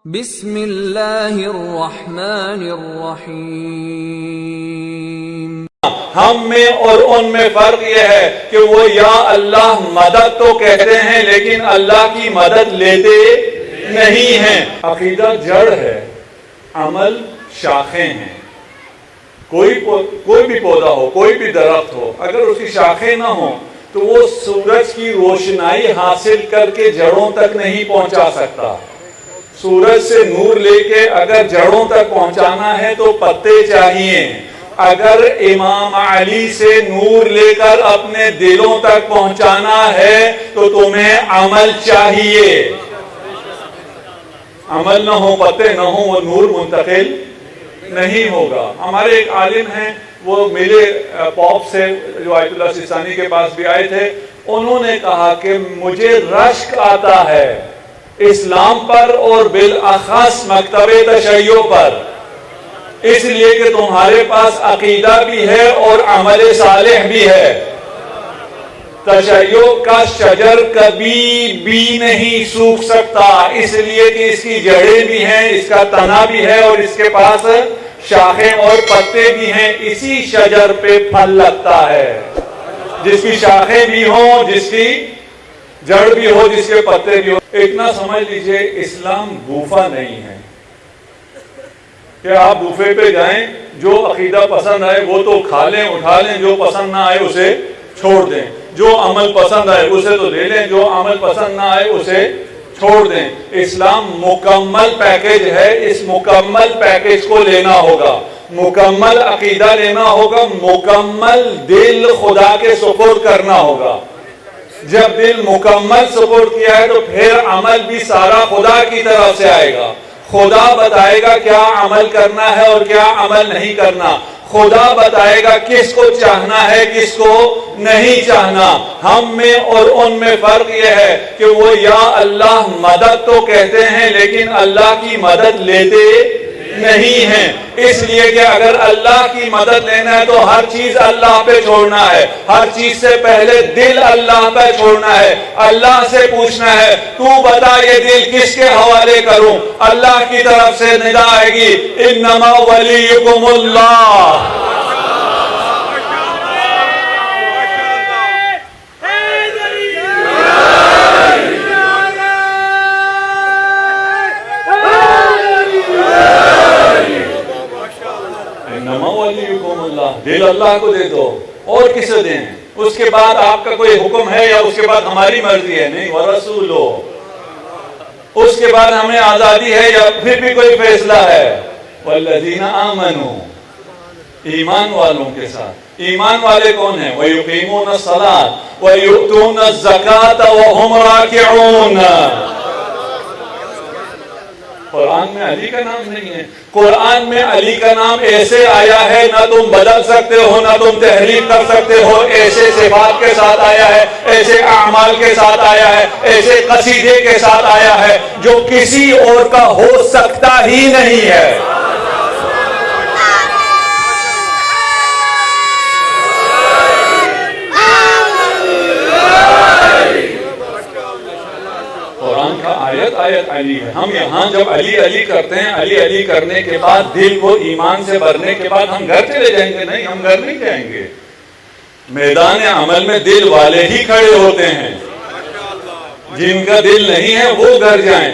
بسم اللہ الرحمن الرحیم۔ ہم میں اور ان میں فرق یہ ہے کہ وہ یا اللہ مدد تو کہتے ہیں لیکن اللہ کی مدد لیتے نہیں ہیں۔ عقیدہ جڑ ہے، عمل شاخیں ہیں۔ کوئی بھی پودا ہو، کوئی بھی درخت ہو، اگر اس کی شاخیں نہ ہوں تو وہ سورج کی روشنائی حاصل کر کے جڑوں تک نہیں پہنچا سکتا۔ سورج سے نور لے کے اگر جڑوں تک پہنچانا ہے تو پتے چاہیے۔ اگر امام علی سے نور لے کر اپنے دلوں تک پہنچانا ہے تو تمہیں عمل چاہیے۔ عمل نہ ہو، پتے نہ ہو، وہ نور منتقل نہیں ہوگا۔ ہمارے ایک عالم ہیں، وہ ملے پاپ سے جو آیت اللہ سیستانی کے پاس بھی آئے تھے، انہوں نے کہا کہ مجھے رشک آتا ہے اسلام پر اور بالاخص مکتب تشیع پر، اس لیے کہ تمہارے پاس عقیدہ بھی ہے اور عمل صالح بھی ہے۔ تشیع کا شجر کبھی بھی نہیں سوکھ سکتا، اس لیے کہ اس کی جڑیں بھی ہیں، اس کا تنا بھی ہے اور اس کے پاس شاخیں اور پتے بھی ہیں۔ اسی شجر پہ پھل لگتا ہے، جس کی شاخیں بھی ہوں، جس کی جڑ بھی ہو، جس کے پتے بھی ہو۔ اتنا سمجھ لیجئے اسلام گوفہ نہیں ہے کہ آپ بوفے پہ جائیں، جو عقیدہ پسند آئے وہ تو کھا لیں، اٹھا لیں، جو پسند نہ آئے اسے چھوڑ دیں، جو عمل پسند آئے اسے تو لے لیں، جو عمل پسند نہ آئے اسے چھوڑ دیں۔ اسلام مکمل پیکج ہے، اس مکمل پیکج کو لینا ہوگا، مکمل عقیدہ لینا ہوگا، مکمل دل خدا کے سپرد کرنا ہوگا۔ جب دل مکمل سپورٹ کیا ہے تو پھر عمل بھی سارا خدا کی طرف سے آئے گا۔ خدا بتائے گا کیا عمل کرنا ہے اور کیا عمل نہیں کرنا۔ خدا بتائے گا کس کو چاہنا ہے، کس کو نہیں چاہنا۔ ہم میں اور ان میں فرق یہ ہے کہ وہ یا اللہ مدد تو کہتے ہیں لیکن اللہ کی مدد لیتے نہیں ہیں، اس لیے کہ اگر اللہ کی مدد لینا ہے تو ہر چیز اللہ پہ چھوڑنا ہے، ہر چیز سے پہلے دل اللہ پہ چھوڑنا ہے۔ اللہ سے پوچھنا ہے تو بتا یہ دل کس کے حوالے کروں۔ اللہ کی طرف سے ندا آئے گی انما ولیکم اللہ۔ دل اللہ کو دے دو، اور کسے دیں؟ اس کے بعد آپ کا کوئی حکم ہے یا اس کے بعد ہماری مرضی ہے؟ نہیں، ورسولو۔ اس کے بعد ہمیں آزادی ہے یا پھر بھی کوئی فیصلہ ہے؟ والذین آمنوا، ایمان والوں کے ساتھ۔ ایمان والے کون ہیں؟ وَيُقِيمُونَ الصَّلَاةَ وَيُؤْتُونَ الزَّكَاةَ وَهُمْ رَاكِعُونَ۔ قرآن میں علی کا نام نہیں ہے۔ قرآن میں علی کا نام ایسے آیا ہے نہ تم بدل سکتے ہو نہ تم تحریف کر سکتے ہو، ایسے صفات کے ساتھ آیا ہے، ایسے اعمال کے ساتھ آیا ہے، ایسے قصیدے کے ساتھ آیا ہے جو کسی اور کا ہو سکتا ہی نہیں ہے۔ آیت علی ہے۔ ہم یہاں جب علی علی کرتے ہیں، علی علی کرنے کے بعد دل کو ایمان سے بھرنے کے بعد ہم گھر چلے جائیں گے؟ نہیں، ہم گھر نہیں جائیں گے۔ میدان عمل میں دل والے ہی کھڑے ہوتے ہیں، جن کا دل نہیں ہے وہ گھر جائیں۔